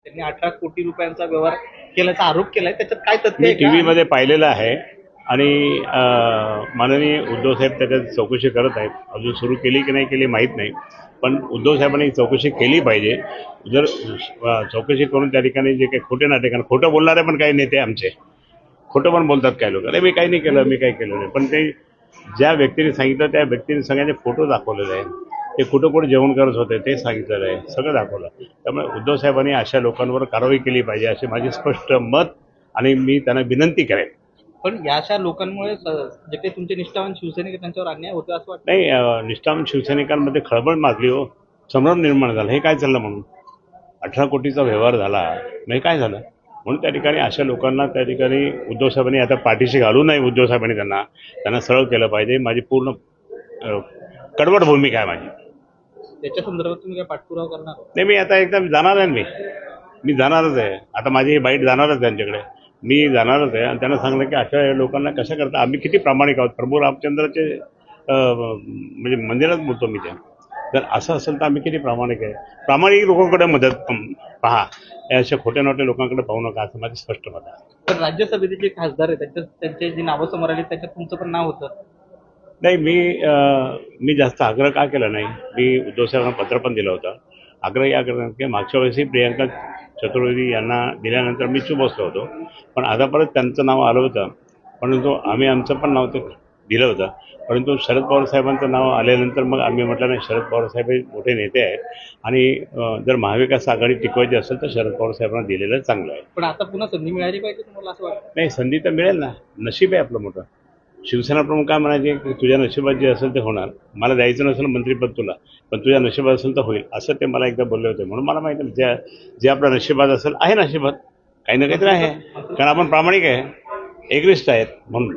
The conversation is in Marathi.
त्यांनी 18 कोटी रुपयांचा व्यवहार केल्याचा आरोप केलाय, त्याच्यात काय तथ्य मी आहे का? टी व्हीमध्ये पाहिलेलं आहे आणि माननीय उद्धव साहेब त्याच्यात चौकशी करत आहेत. अजून सुरू केली की नाही केली माहीत नाही, पण उद्धव साहेबांनी चौकशी केली पाहिजे. जर चौकशी करून त्या ठिकाणी जे काही खोटे नाटे, कारण खोटं बोलणारे पण काही नेते आमचे खोटं पण बोलतात काही लोक, अरे मी काही नाही केलं, मी काही केलं नाही. पण ते ज्या व्यक्तीने सांगितलं त्या व्यक्तीने सगळ्यांचे फोटो दाखवलेले आहे, ते कुठं कुठे जेवण करत होते ते सांगितलेलं आहे, सगळं दाखवलं. त्यामुळे उद्धव साहेबांनी अशा लोकांवर कारवाई केली पाहिजे असे माझे स्पष्ट मत आणि मी त्यांना विनंती करेन. पण या अशा लोकांमुळे जे काही तुमचे निष्ठावान शिवसैनिक आहेत, त्यांच्यावर अन्याय होतो असं वाटतं? नाही, निष्ठावान शिवसैनिकांमध्ये खळबळ माजली हो, संभ्रम निर्माण झाला. हे काय चाललं म्हणून 18 कोटीचा व्यवहार झाला, म्हणजे काय झालं म्हणून त्या ठिकाणी अशा लोकांना त्या ठिकाणी उद्धव साहेबांनी आता पाठीशी घालू नये. उद्धव साहेबांनी त्यांना सरळ केलं पाहिजे. माझी पूर्ण कडवट भूमिका आहे माझी. त्याच्या संदर्भात तुम्ही काय पाठपुरावा करणार? नाही, मी आता एकदम जाणार आहे. मी जाणारच आहे. आता माझी बाईट जाणारच आहे त्यांच्याकडे, मी जाणारच आहे आणि त्यांना सांगलं की अशा लोकांना कसं करता, आम्ही किती प्रामाणिक आहोत. प्रभू रामचंद्राचे म्हणजे मंदिरात बोलतो मी. त्या जर असं असेल तर आम्ही किती प्रामाणिक आहे. प्रामाणिक लोकांकडे मदत पहा, अशा खोट्या नोट्या लोकांकडे पाहू नका, असं माझं स्पष्ट मत आहे. तर राज्यसभेचे जे खासदार आहेत त्यांचे जी नावं समोर आली त्याच्यात तुमचं पण नाव होतं. नाही, मी जास्त आग्रह का केला नाही. मी उद्धव साहेबांना पत्र पण दिलं होतं. आग्रह या करणार की मागच्या वेळेसही प्रियंका चतुर्वेदी यांना दिल्यानंतर मी चूप बसलो होतो, पण आता परत त्यांचं नाव आलं होतं. परंतु आम्ही आमचं पण नाव ते दिलं होतं. परंतु शरद पवार साहेबांचं नाव आल्यानंतर मग आम्ही म्हटलं नाही, शरद पवार साहेब हे मोठे नेते आहेत आणि जर महाविकास आघाडी टिकवायची असेल तर शरद पवार साहेबांना दिलेलं चांगलं आहे. पण आता पुन्हा संधी मिळाली पाहिजे तुम्हाला असं वाटतं? नाही, संधी तर मिळेल ना, नशीब आहे आपलं मोठं. शिवसेना प्रमुख काय म्हणायचे की तुझ्या नशिबात जे असेल ते होणार. मला द्यायचं नसेल मंत्रिपद तुला, पण तुझ्या नशिबात असेल तर होईल, असं ते मला एकदा बोलले होते. म्हणून मला माहिती आहे जे आपल्या नशिबात असेल आहे, नशिबात काही ना काहीतरी आहे, कारण आपण प्रामाणिक आहे, एकनिष्ठ आहेत म्हणून.